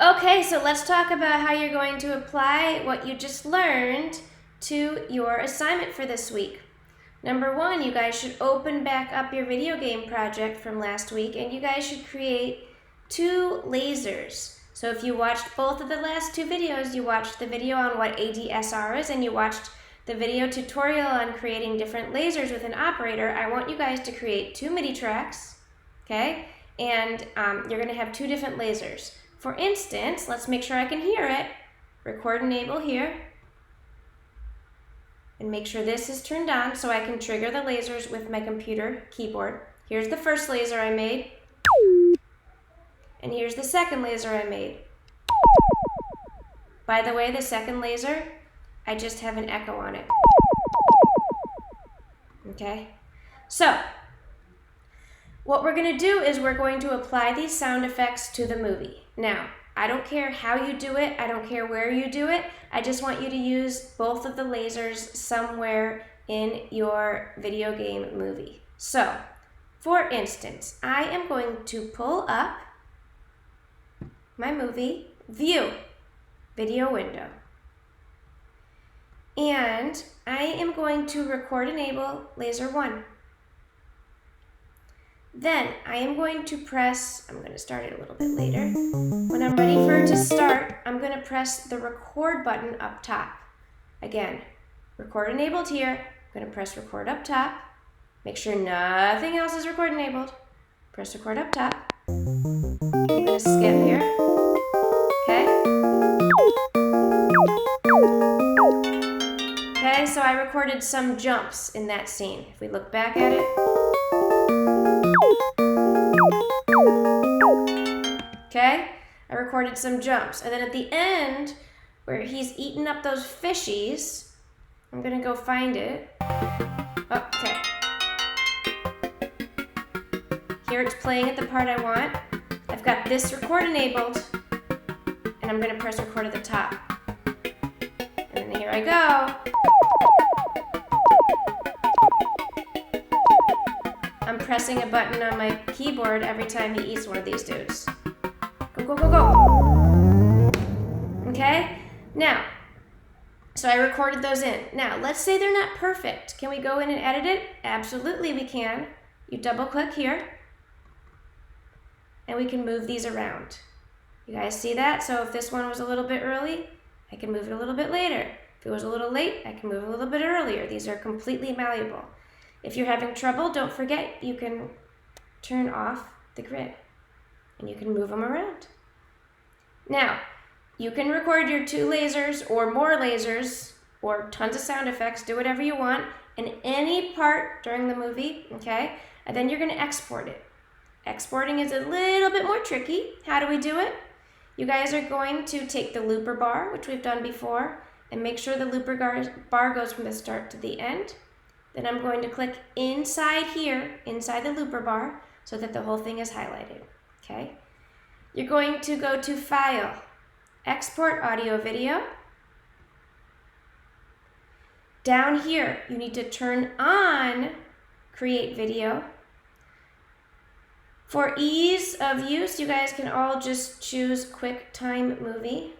Okay, so let's talk about how you're going to apply what you just learned to your assignment for this week. Number one, you guys should open back up your video game project from last week and you guys should create 2 lasers. So if you watched both of the last 2 videos, you watched the video on what ADSR is and you watched the video tutorial on creating different lasers with an operator, I want you guys to create 2 MIDI tracks, okay? And you're gonna have 2 different lasers. For instance, let's make sure I can hear it. Record enable here. And make sure this is turned on so I can trigger the lasers with my computer keyboard. Here's the first laser I made. And here's the second laser I made. By the way, the second laser, I just have an echo on it. Okay? So, what we're going to do is we're going to apply these sound effects to the movie. Now, I don't care how you do it. I don't care where you do it. I just want you to use both of the lasers somewhere in your video game movie. So, for instance, I am going to pull up my movie, View, video window. And I am going to record enable laser 1. Then I am going to press, I'm going to start it a little bit later. When I'm ready for it to start, I'm going to press the record button up top. Again, record enabled here. I'm going to press record up top. Make sure nothing else is record enabled. Press record up top. I'm going to skip here. Okay. Okay, so I recorded some jumps in that scene. If we look back at it. Okay, I recorded some jumps. And then at the end, where he's eating up those fishies, I'm gonna go find it. Okay. Here it's playing at the part I want. I've got this record enabled, and I'm gonna press record at the top. And then here I go. I'm pressing a button on my keyboard every time he eats one of these dudes. Go, go, go, go. Okay? Now, so I recorded those in. Now, let's say they're not perfect. Can we go in and edit it? Absolutely we can. You double click here, and we can move these around. You guys see that? So if this one was a little bit early, I can move it a little bit later. If it was a little late, I can move it a little bit earlier. These are completely malleable. If you're having trouble, don't forget you can turn off the grid and you can move them around. Now, you can record your 2 lasers or more lasers or tons of sound effects, do whatever you want in any part during the movie, okay? And then you're gonna export it. Exporting is a little bit more tricky. How do we do it? You guys are going to take the looper bar, which we've done before, and make sure the looper bar goes from the start to the end. Then I'm going to click inside here, inside the looper bar, so that the whole thing is highlighted, okay? You're going to go to File, Export Audio Video. Down here, you need to turn on Create Video. For ease of use, you guys can all just choose QuickTime Movie.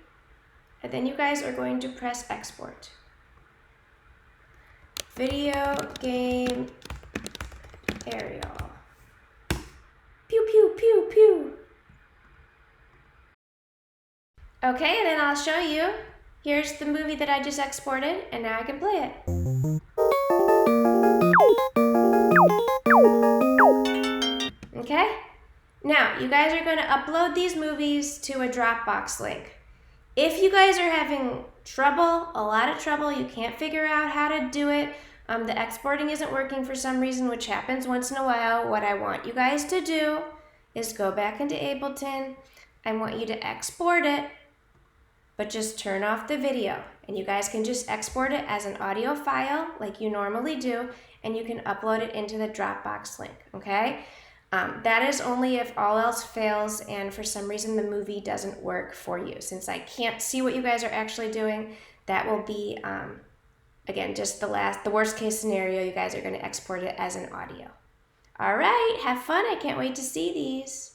And then you guys are going to press Export. Video game aerial. Pew, pew, pew, pew. Okay, and then I'll show you. Here's the movie that I just exported, and now I can play it. Okay? Now, you guys are going to upload these movies to a Dropbox link. If you guys are having trouble, a lot of trouble, you can't figure out how to do it, the exporting isn't working for some reason, which happens once in a while, what I want you guys to do is go back into Ableton. I want you to export it, but just turn off the video. And you guys can just export it as an audio file like you normally do, and you can upload it into the Dropbox link, okay? That is only if all else fails and for some reason the movie doesn't work for you. Since I can't see what you guys are actually doing, that will be, again, just the worst case scenario. You guys are going to export it as an audio. All right, have fun. I can't wait to see these.